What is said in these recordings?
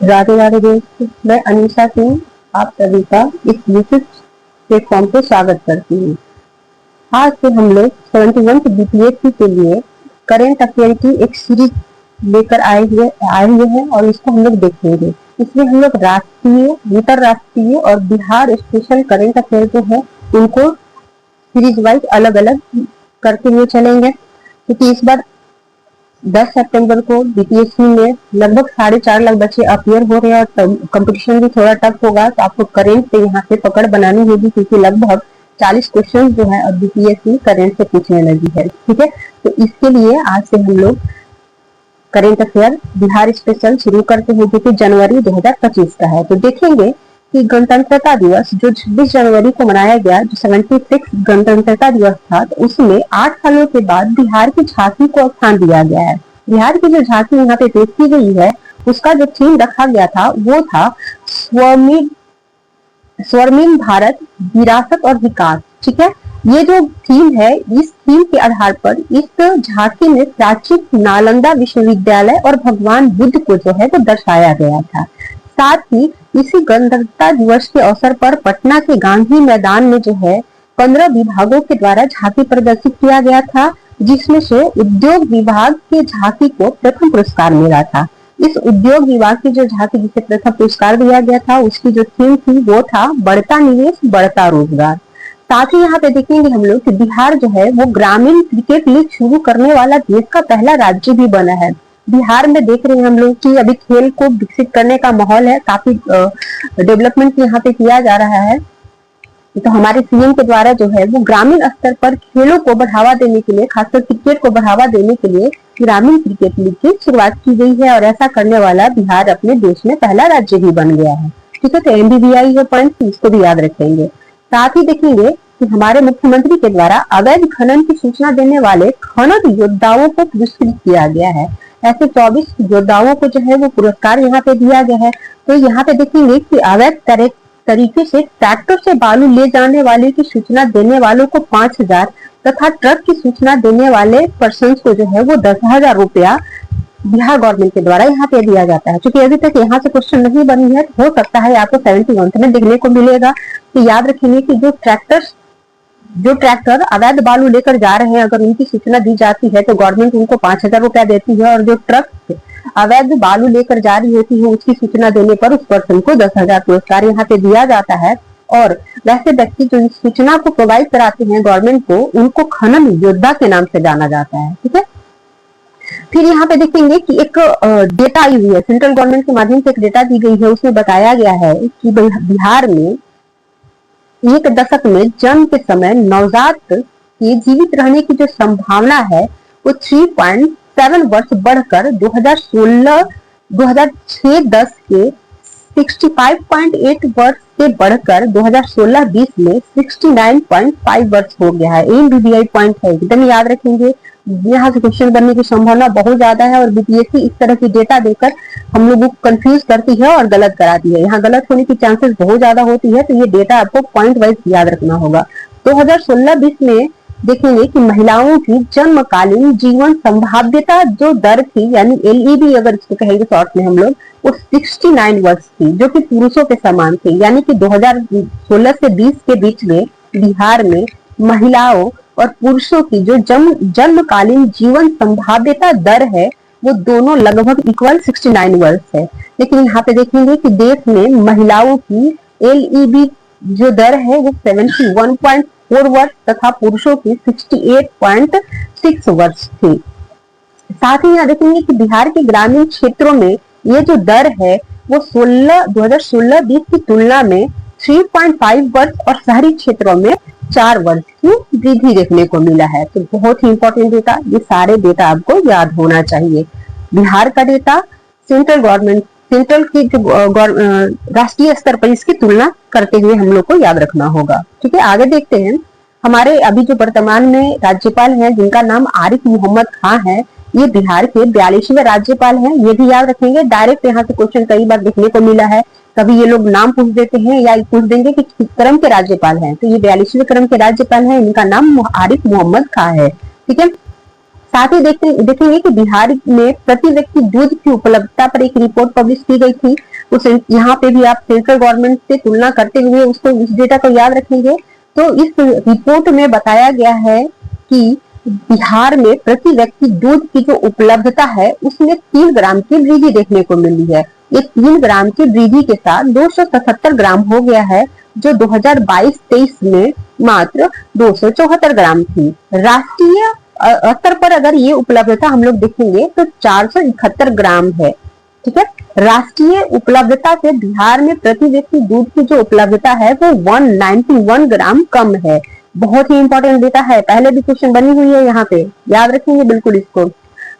राधे राधे दोस्त, मैं अनीशा सिंह आप सभी का इस यूट्यूब प्लेटफॉर्म पे स्वागत करती हूँ। आज से हम लोग 71 बीपीएससी के लिए करेंट अफेयर की एक सीरीज लेकर आए हुए हैं और इसको हम लोग देखेंगे। इसमें हम लोग राष्ट्रीय, अंतरराष्ट्रीय और बिहार स्पेशल करेंट अफेयर जो है उनको सीरीज वाइज अलग अलग करते हुए चलेंगे, क्योंकि इस बार 10 सितंबर को बीपीएससी में लगभग 4.5 लाख बच्चे अपियर हो रहे हैं और कंपटीशन भी थोड़ा टफ होगा, तो आपको करेंट से यहाँ से पकड़ बनानी होगी, क्योंकि लगभग 40 क्वेश्चन जो है अब बीपीएससी करेंट से पूछने लगी है। ठीक है, तो इसके लिए आज से हम लोग करेंट अफेयर बिहार स्पेशल शुरू करते हैं, जो कि जनवरी 2025 का है। तो देखेंगे कि गणतंत्रता दिवस जो 26 जनवरी को मनाया गया, जो 76 गणतंत्रता दिवस था, तो उसमें 8 सालों के बाद बिहार की झांकी को स्थान दिया गया है। बिहार की जो झांकी यहाँ पे पेश की गई है, उसका जो थीम रखा गया था वो था स्वर्णिम भारत, विरासत और विकास। ठीक है, ये जो थीम है, इस थीम के आधार पर इस झांकी में प्राचीन नालंदा विश्वविद्यालय और भगवान बुद्ध को जो है वो दर्शाया गया था। साथ ही इसी गणतंत्रता दिवस के अवसर पर पटना के गांधी मैदान में जो है 15 विभागों के द्वारा झांकी प्रदर्शित किया गया था, जिसमें से उद्योग विभाग के झांकी को प्रथम पुरस्कार मिला था। इस उद्योग विभाग की जो झांकी जिसे प्रथम पुरस्कार दिया गया था, उसकी जो थीम थी वो था बढ़ता निवेश, बढ़ता रोजगार। साथ ही यहाँ पे देखेंगे हम लोग कि बिहार जो है वो ग्रामीण क्रिकेट लीग शुरू करने वाला देश का पहला राज्य भी बना है। बिहार में देख रहे हैं हम लोग कि अभी खेल को विकसित करने का माहौल है, काफी डेवलपमेंट यहाँ पे किया जा रहा है। तो हमारे सीएम के द्वारा जो है वो ग्रामीण स्तर पर खेलों को बढ़ावा देने के लिए, खासकर क्रिकेट को बढ़ावा देने के लिए ग्रामीण क्रिकेट लीग की शुरुआत की गई है, और ऐसा करने वाला बिहार अपने देश में पहला राज्य भी बन गया है। ठीक है, तो एमबीबीआई है पॉइंट, इसको भी याद रखेंगे। साथ ही देखेंगे कि हमारे मुख्यमंत्री के द्वारा अवैध खनन की सूचना देने वाले खनन योद्धाओं को पुरस्कृत किया गया है। ऐसे 24 योद्धाओं को जो है वो पुरस्कार यहाँ पे दिया गया है। तो यहाँ पे देखेंगे कि अवैध तरीके से ट्रैक्टर से बालू ले जाने वाले की सूचना देने वालों को 5,000 तथा ट्रक की सूचना देने वाले पर्सन को जो है वो 10,000 रुपया बिहार गवर्नमेंट के द्वारा यहाँ पे दिया जाता है। क्योंकि अभी तक यहाँ से क्वेश्चन नहीं बनी है, तो हो सकता है आपको 71 में देखने को मिलेगा। तो याद रखेंगे कि जो ट्रैक्टर अवैध बालू लेकर जा रहे हैं, अगर उनकी सूचना दी जाती है तो गवर्नमेंट उनको 5,000 रुपया देती है, और जो ट्रक अवैध बालू लेकर जा रही होती है उसकी सूचना देने पर उस पर्सन को 10,000 पुरस्कार यहाँ पे दिया जाता है। और वैसे व्यक्ति जो इस सूचना को प्रोवाइड कराते हैं गवर्नमेंट को, उनको खनन योद्धा के नाम से जाना जाता है। ठीक है, फिर यहाँ पे देखेंगे कि एक डेटा आई हुई है, सेंट्रल गवर्नमेंट के माध्यम से एक डेटा दी गई है। उसमें बताया गया है कि बिहार में एक दशक में जन्म के समय नवजात के जीवित रहने की जो संभावना है वो 3.7 वर्ष बढ़कर 2006-10 के 65.8 वर्ष से बढ़कर 2016-20 में 69.5 वर्ष हो गया है। एमबीबीआई पॉइंट है, एकदम याद रखेंगे। यहाँ से क्वेश्चन बनने की संभावना बहुत ज्यादा है, और बीपीएससी इस तरह की डेटा देकर हम लोगों को कंफ्यूज करती है और गलत कराती है। यहाँ गलत होने की चांसेस बहुत ज्यादा होती है, तो ये डेटा आपको पॉइंट वाइज याद रखना होगा। 2016-20 में देखेंगे कि महिलाओं की जन्मकालीन जीवन संभाव्यता जो दर थी, यानी एलईबी अगर इसको कहेंगे शॉर्ट में हम लोग, वो 69 वर्ष थी, जो कि पुरुषों के समान थी। यानी कि 2016 से 20 के बीच में बिहार में महिलाओं और पुरुषों की जो जन्मकालीन जीवन संभाव्यता दर है वो दोनों लगभग इक्वल 69 वर्ष है। लेकिन यहाँ पे देखेंगे कि देश में महिलाओं की एलईबी जो दर है वो 71.4 वर्ष तथा पुरुषों की 68.6 वर्ष थी। साथ ही यहाँ देखेंगे कि बिहार के ग्रामीण क्षेत्रों में ये जो दर है वो 2016-20 की तुलना में 3.5 वर्ष और शहरी क्षेत्रों में 4 वर्ष की वृद्धि देखने को मिला है। तो बहुत ही इंपॉर्टेंट डेटा, ये सारे डेटा आपको याद होना चाहिए। बिहार का डेटा सेंट्रल की राष्ट्रीय स्तर पर इसकी तुलना करते हुए हम लोग को याद रखना होगा। ठीक है, आगे देखते हैं। हमारे अभी जो वर्तमान में राज्यपाल हैं जिनका नाम आरिफ मोहम्मद खान है, ये बिहार के 42वें राज्यपाल हैं। ये भी याद रखेंगे, डायरेक्ट यहाँ से क्वेश्चन कई बार देखने को मिला है। कभी ये लोग नाम पूछ देते हैं या पूछ देंगे कि किस क्रम के राज्यपाल हैं, तो ये 42वें क्रम के राज्यपाल हैं, इनका नाम आरिफ मोहम्मद खान है। ठीक है, साथ ही देखेंगे कि बिहार में प्रति व्यक्ति दूध की उपलब्धता पर एक रिपोर्ट पब्लिश की गई थी। उस यहाँ पे भी आप सेंट्रल गवर्नमेंट से तुलना करते हुए उस डेटा को याद रखेंगे। तो इस रिपोर्ट में बताया गया है कि बिहार में प्रति व्यक्ति दूध की जो उपलब्धता है उसमें 3 ग्राम की वृद्धि देखने को मिली है। ये 3 ग्राम की वृद्धि के साथ 277 ग्राम हो गया है, जो 2022-23 में मात्र 274 ग्राम थी। राष्ट्रीय स्तर पर अगर ये उपलब्धता हम लोग देखेंगे तो 471 ग्राम है। ठीक है, राष्ट्रीय उपलब्धता से बिहार में प्रति व्यक्ति दूध की जो उपलब्धता है वो 191 ग्राम कम है। बहुत ही इंपॉर्टेंट डेटा है, पहले भी क्वेश्चन बनी हुई है, यहाँ पे याद रखेंगे बिल्कुल इसको।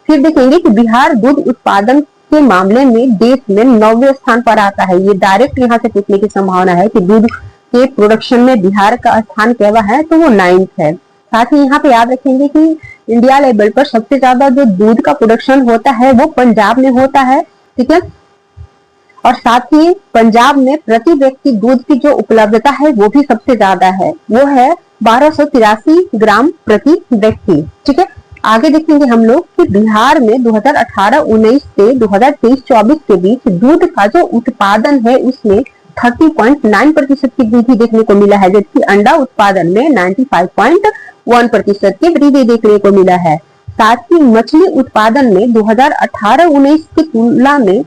फिर देखेंगे कि बिहार दूध उत्पादन के मामले में देश में 9वें स्थान पर आता है। ये डायरेक्ट यहाँ से पूछने की संभावना है कि दूध के प्रोडक्शन में बिहार का स्थान क्या है, तो वो 9th है। साथ ही यहाँ पे याद रखेंगे कि इंडिया लेवल पर सबसे ज्यादा जो दूध का प्रोडक्शन होता है वो पंजाब में होता है। ठीक है, और साथ ही पंजाब में प्रति व्यक्ति दूध की जो उपलब्धता है वो भी सबसे ज्यादा है, वो है 1283 ग्राम प्रति व्यक्ति। ठीक है, आगे देखेंगे हम लोग कि बिहार में 2018-19 से 2023-24 के बीच दूध का जो उत्पादन है उसमें 30.9% की वृद्धि देखने को मिला है, जबकि अंडा उत्पादन में 95.1% की वृद्धि देखने को मिला है। साथ ही मछली उत्पादन में 2018-19 की तुलना में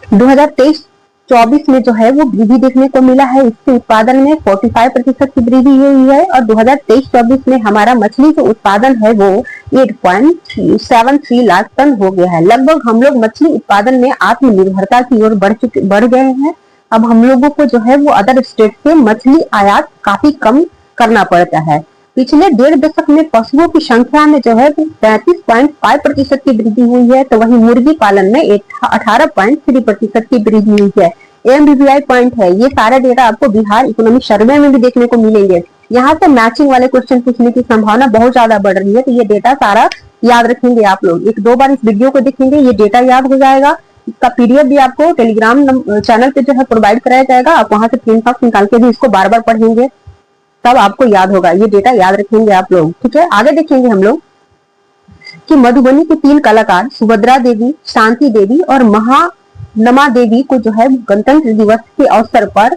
2023-24 में जो है वो वृद्धि देखने को मिला है। इसके उत्पादन में 45% की वृद्धि हुई है और 2023-24 में हमारा मछली जो उत्पादन है वो 8.73 लाख टन हो गया है। लगभग हम लोग मछली उत्पादन में आत्मनिर्भरता की ओर बढ़ गए हैं। अब हम लोगों को जो है वो अदर स्टेट से मछली आयात काफी कम करना पड़ता है। पिछले 1.5 दशक में पशुओं की संख्या में जो है 35.5% की वृद्धि हुई है, तो वहीं मुर्गी पालन में 18.3% की वृद्धि हुई है। MBBI पॉइंट है, ये सारे डेटा आपको बिहार इकोनॉमिक सर्वे में भी देखने को मिलेंगे। यहाँ से मैचिंग वाले क्वेश्चन पूछने की संभावना बहुत ज्यादा बढ़ रही है, तो ये डेटा सारा याद रखेंगे आप लोग। 1-2 बार इस वीडियो को देखेंगे, ये डेटा याद हो जाएगा। इसका PDF भी आपको टेलीग्राम चैनल पे जो है प्रोवाइड कराया जाएगा। आप वहां से प्रिंट आउट निकाल के भी इसको बार बार पढ़ेंगे, तब आपको याद होगा। ये डेटा याद रखेंगे आप लोग। ठीक है, आगे देखेंगे हम लोग कि मधुबनी के 3 कलाकार सुभद्रा देवी, शांति देवी और महानमा देवी को जो है गणतंत्र दिवस के अवसर पर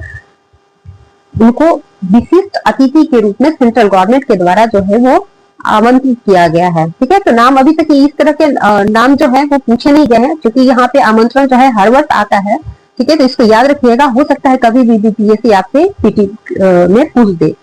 उनको विशिष्ट अतिथि के रूप में सेंट्रल गवर्नमेंट के द्वारा जो है वो आमंत्रित किया गया है। ठीक है, तो नाम अभी तक इस तरह के नाम जो है वो पूछे नहीं गए हैं, क्योंकि यहाँ पे आमंत्रण जो है हर वर्ष आता है। ठीक है, तो इसको याद रखिएगा, हो सकता है कभी भी BPSC आपसे PT में पूछ दे।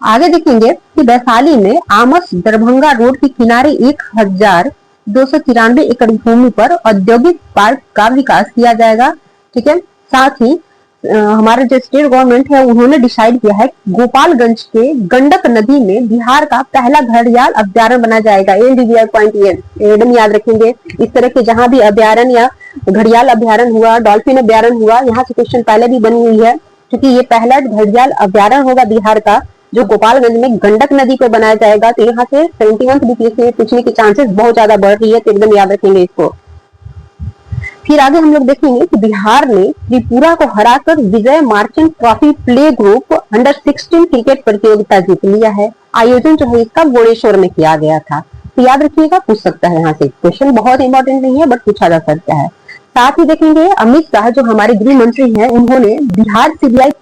आगे देखेंगे कि वैशाली में आमस दरभंगा रोड के किनारे 1293 एकड़ भूमि पर औद्योगिक पार्क का विकास किया जाएगा। ठीक है, साथ ही हमारे जो स्टेट गवर्नमेंट है उन्होंने डिसाइड किया है गोपालगंज के गंडक नदी में बिहार का पहला घड़ियाल अभ्यारण्य बना जाएगा। MBBI पॉइंट ये एकदम याद रखेंगे। इस तरह के जहां भी अभ्यारण्य या घड़ियाल अभ्यारण्य हुआ, डॉल्फिन अभ्यारण्य हुआ, यहाँ से क्वेश्चन पहले भी बनी हुई है, क्योंकि ये पहला घड़ियाल अभ्यारण्य होगा बिहार का जो गोपालगंज में गंडक नदी पर बनाया जाएगा। तो यहाँ से 71 BPSC में पूछने की चांसेस बहुत ज्यादा बढ़ रही है, तो एकदम याद रखेंगे इसको। फिर आगे हम लोग देखेंगे कि बिहार ने त्रिपुरा को हराकर Vijay Merchant trophy plate group अंडर-16 क्रिकेट प्रतियोगिता जीत लिया है। आयोजन जो है इसका भुवनेश्वर में किया गया था। तो याद रखिएगा, पूछ सकता है यहाँ से क्वेश्चन, बहुत इंपॉर्टेंट नहीं है बट पूछा जा सकता है। साथ ही देखेंगे अमित शाह जो हमारे गृह मंत्री हैं, उन्होंने बिहार CBI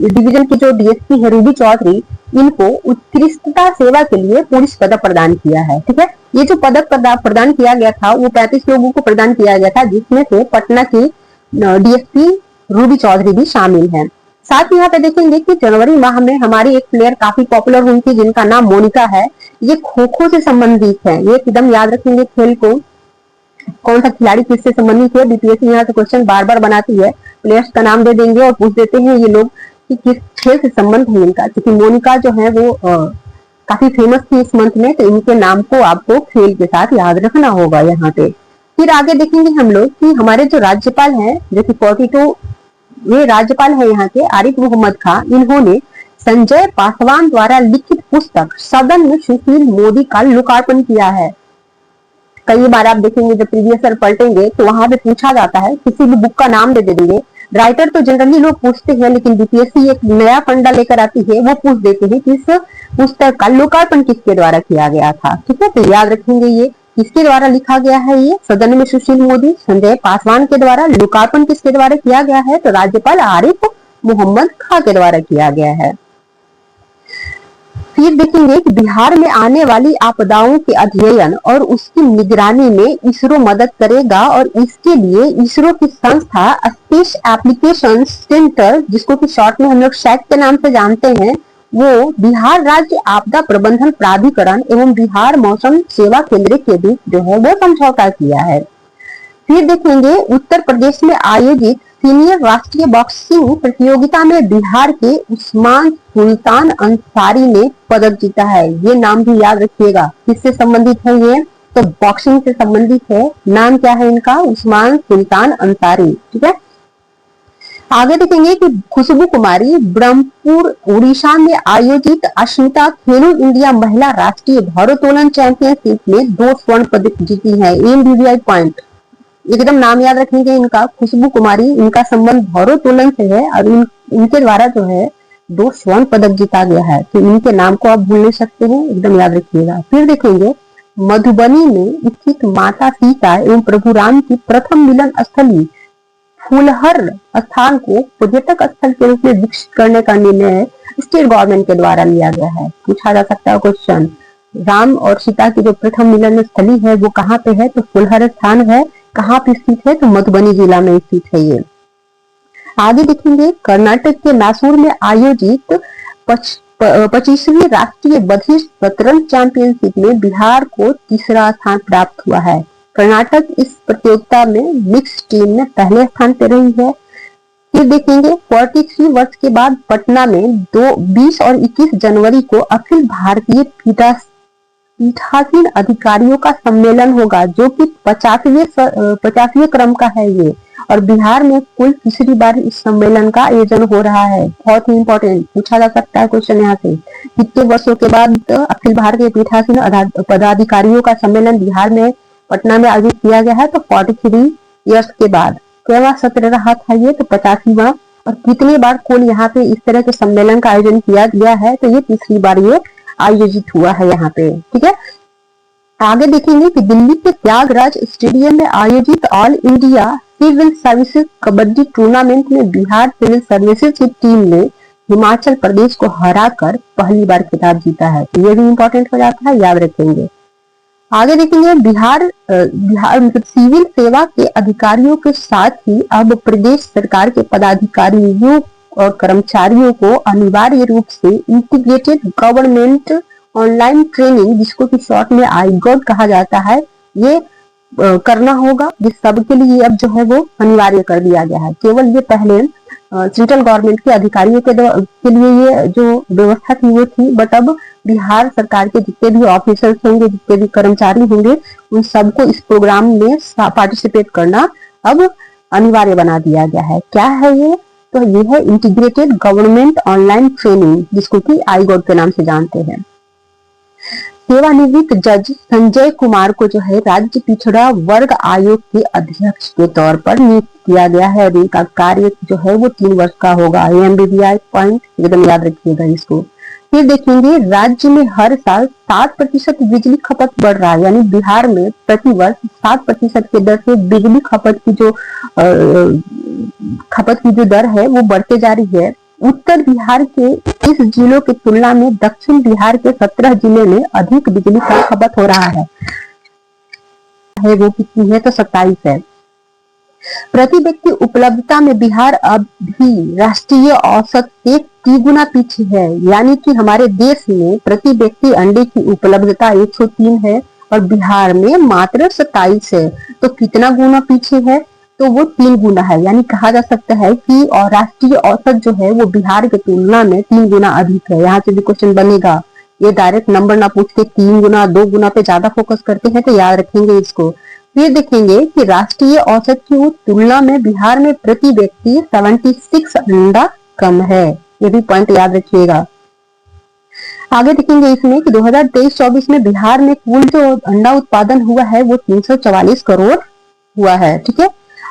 डिवीजन की जो DSP है रूबी चौधरी, इनको उत्कृष्टता सेवा के लिए पुलिस पदक प्रदान किया है। ठीक है, ये जो पदक प्रदान किया गया था वो 35 लोगों को प्रदान किया गया था, जिसमें से पटना की DSP रूबी चौधरी भी शामिल है। साथ ही यहाँ पे देखेंगे कि जनवरी माह में हमारी एक प्लेयर काफी पॉपुलर हुई थी जिनका नाम मोनिका है। ये खो खो से संबंधित है, ये एकदम याद रखेंगे खेल को। कौन सा खिलाड़ी किससे संबंधित है, BPSC यहाँ से क्वेश्चन बार बार बनाती है। प्लेयर्स का नाम दे देंगे और पूछ देते हैं ये लोग कि किस खेल से संबंध है इनका, क्योंकि मोनिका जो है वो काफी फेमस थी इस मंथ में, तो इनके नाम को आपको खेल के साथ याद रखना होगा यहाँ पे। फिर आगे देखेंगे हम लोग कि हमारे जो राज्यपाल हैं, जो कि 42 वे राज्यपाल है यहाँ के, आरिफ मोहम्मद खान, इन्होंने संजय पासवान द्वारा लिखित पुस्तक सदन में सुशील मोदी का लोकार्पण किया है। कई बार आप देखेंगे जब प्रीवियस ईयर पलटेंगे तो वहां पे पूछा जाता है, किसी भी बुक का नाम दे देंगे, राइटर तो जनरली लोग पूछते हैं, लेकिन बीपीएससी एक नया फंडा लेकर आती है, वो पूछ देते हैं कि इस पुस्तक का लोकार्पण किसके द्वारा किया गया था। ठीक है, तो याद रखेंगे ये किसके द्वारा लिखा गया है। ये सदन में सुशील मोदी, संजय पासवान के द्वारा। लोकार्पण किसके द्वारा किया गया है, तो राज्यपाल आरिफ मोहम्मद खां के द्वारा किया गया है। फिर देखेंगे कि बिहार में आने वाली आपदाओं के अध्ययन और उसकी निगरानी में इसरो मदद करेगा, और इसके लिए इसरो की संस्था स्पेस एप्लीकेशन सेंटर, जिसको कि शॉर्ट में हम लोग शैक के नाम से जानते हैं, वो बिहार राज्य आपदा प्रबंधन प्राधिकरण एवं बिहार मौसम सेवा केंद्र के बीच जो है वो समझौता किया है। फिर देखेंगे उत्तर प्रदेश में आयोजित सीनियर राष्ट्रीय बॉक्सिंग प्रतियोगिता में बिहार के उस्मान सुल्तान अंसारी ने पदक जीता है। ये नाम भी याद रखिएगा, किससे संबंधित है ये, तो बॉक्सिंग से संबंधित है। नाम क्या है इनका, उस्मान सुल्तान अंसारी। ठीक है, आगे देखेंगे कि खुशबू कुमारी ब्रह्मपुर उड़ीसा में आयोजित अस्मिता खेलो इंडिया महिला राष्ट्रीय भारोत्तोलन चैंपियनशिप में 2 स्वर्ण पदक जीती है। एमबीबीआई पॉइंट एकदम नाम याद रखेंगे इनका, खुशबू कुमारी, इनका संबंध भारोत्तोलन से है और इनके द्वारा जो है 2 स्वर्ण पदक जीता गया है। तो इनके नाम को आप भूल नहीं सकते हैं, एकदम याद रखिएगा। फिर देखेंगे मधुबनी में स्थित माता सीता एवं प्रभु राम की प्रथम मिलन स्थली फूलहर स्थान को पर्यटक स्थल के रूप में विकसित करने का निर्णय स्टेट गवर्नमेंट के द्वारा लिया गया है। पूछा जा सकता है क्वेश्चन, राम और सीता की जो प्रथम मिलन स्थली है वो कहाँ पे है, तो फूलहर स्थान है। कहाँ पे स्थित है, तो मधुबनी जिला में स्थित है ये। आगे देखेंगे कर्नाटक के मैसूर में आयोजित 25वीं राष्ट्रीय बधिर शतरंज चैंपियनशिप में बिहार को तीसरा स्थान प्राप्त हुआ है। कर्नाटक इस प्रतियोगिता में मिक्स टीम में पहले स्थान पर रही है। फिर देखेंगे 43 वर्ष के बाद पटना में 20 और 21 जनवरी को अखिल भारतीय पीठासीन अधिकारियों का सम्मेलन होगा, जो कि 50वें क्रम का है ये, और बिहार में कुल तीसरी बार इस सम्मेलन का आयोजन हो रहा है। बहुत ही इंपॉर्टेंट, पूछा जा सकता है क्वेश्चन यहाँ से, कितने वर्षों के बाद अखिल भारतीय पीठासीन पदाधिकारियों का सम्मेलन बिहार में पटना में आयोजित किया गया है, तो 43 ईयर्स के बाद। केवा सत्र रहा था ये, तो 85वां। और कितनी बार कुल यहाँ पे इस तरह के सम्मेलन का आयोजन किया गया है, तो ये तीसरी बार ये आयोजित हुआ है यहाँ पे। ठीक है, आगे देखेंगे कि दिल्ली के त्यागराज स्टेडियम में आयोजित all India civil services kabaddi tournament में बिहार सिविल सर्विसेज की टीम ने हिमाचल प्रदेश को हराकर पहली बार खिताब जीता है। तो ये भी इंपॉर्टेंट हो जाता है, याद रखेंगे। आगे देखेंगे बिहार मतलब सिविल सेवा के अधिकारियों के साथ ही अब प्रदेश सरकार के पदाधिकारियों और कर्मचारियों को अनिवार्य रूप से इंटीग्रेटेड गवर्नमेंट ऑनलाइन ट्रेनिंग, जिसको कि शॉर्ट में आईगॉट कहा जाता है, ये करना होगा। जिस सबके लिए अब जो है वो अनिवार्य कर दिया गया है। केवल ये पहले सेंट्रल गवर्नमेंट के अधिकारियों के लिए ये जो व्यवस्था थी वो थी, बट अब बिहार सरकार के जितने भी ऑफिसर्स होंगे, जितने भी कर्मचारी होंगे, उन सबको इस प्रोग्राम में पार्टिसिपेट करना अब अनिवार्य बना दिया गया है। क्या है ये, तो ये है इंटीग्रेटेड गवर्नमेंट ऑनलाइन ट्रेनिंग, जिसको कि आईगॉट के नाम से जानते हैं। सेवानिवृत्त जज संजय कुमार को जो है राज्य पिछड़ा वर्ग आयोग के अध्यक्ष के तौर पर नियुक्त किया गया है, और इनका कार्य जो है वो 3 वर्ष का होगा। एमबीबीआई पॉइंट एकदम याद रखिएगा इसको। फिर देखेंगे राज्य में हर साल 7% बिजली खपत बढ़ रहा है, यानी बिहार में प्रति वर्ष 7% के दर से बिजली खपत की जो दर है वो बढ़ते जा रही है। उत्तर बिहार के 30 जिलों की तुलना में दक्षिण बिहार के 17 जिले में अधिक बिजली का खपत हो रहा है। वो कितनी है, तो 27 है। प्रति व्यक्ति उपलब्धता में बिहार अब भी राष्ट्रीय औसत से 3 गुना पीछे है, यानी कि हमारे देश में प्रति व्यक्ति अंडे की उपलब्धता 103 है और बिहार में मात्र 27 है। तो कितना गुना पीछे है, तो वो 3 गुना है। यानी कहा जा सकता है कि और राष्ट्रीय औसत जो है वो बिहार की तुलना में 3 गुना अधिक है। यहाँ से भी क्वेश्चन बनेगा, ये डायरेक्ट नंबर ना पूछ के 3 गुना 2 गुना पे ज्यादा फोकस करते हैं, तो याद रखेंगे इसको। फिर देखेंगे कि राष्ट्रीय औसत की तुलना में बिहार में प्रति व्यक्ति 76 अंडा कम है, ये भी पॉइंट याद रखिएगा। आगे देखेंगे इसमें कि 2023-24 में बिहार में कुल जो अंडा उत्पादन हुआ है वो 344 करोड़ हुआ है। ठीक है,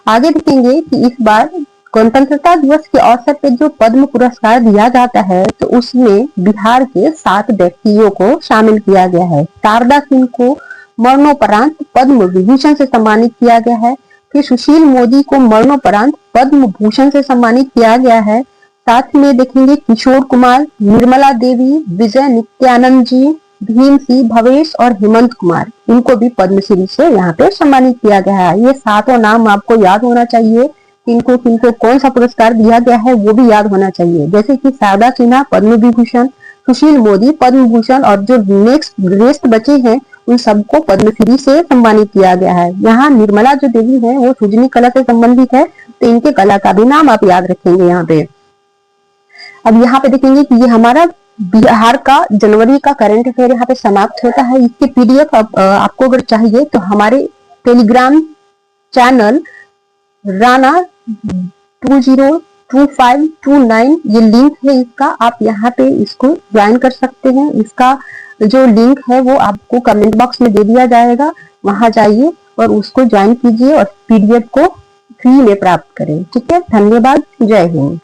आगे देखेंगे कि इस बार स्वतंत्रता दिवस के अवसर पे जो पद्म पुरस्कार दिया जाता है तो उसमें बिहार के 7 व्यक्तियों को शामिल किया गया है। शारदा सिन्हा को मरणोपरांत पद्म विभूषण से सम्मानित किया गया है। फिर सुशील मोदी को मरणोपरांत पद्म भूषण से सम्मानित किया गया है। साथ में देखेंगे किशोर कुमार, निर्मला देवी, विजय नित्यानंद जी, भीम सिंह भवेश और हेमंत कुमार, इनको भी पद्मश्री से यहाँ पे सम्मानित किया गया है। ये 7 नाम आपको याद होना चाहिए। किनको किनको कौन सा पुरस्कार दिया गया है वो भी याद होना चाहिए। जैसे कि शारदा सिन्हा पद्म विभूषण, सुशील मोदी पद्म भूषण और जो नेक्स्ट रेस्ट बचे हैं उन सबको पद्मश्री से सम्मानित किया गया है। यहाँ निर्मला जो देवी है वो सृजनी कला से संबंधित है, तो इनके कला का भी नाम आप याद रखेंगे यहाँ पे। अब यहाँ पे देखेंगे कि ये हमारा बिहार का जनवरी का करंट अफेयर यहाँ पे समाप्त होता है। इसके पीडीएफ आपको अगर चाहिए तो हमारे टेलीग्राम चैनल राणा 202529 ये लिंक है इसका, आप यहाँ पे इसको ज्वाइन कर सकते हैं। इसका जो लिंक है वो आपको कमेंट बॉक्स में दे दिया जाएगा, वहां जाइए और उसको ज्वाइन कीजिए और पीडीएफ को फ्री में प्राप्त करें। ठीक है, धन्यवाद, जय हिंद।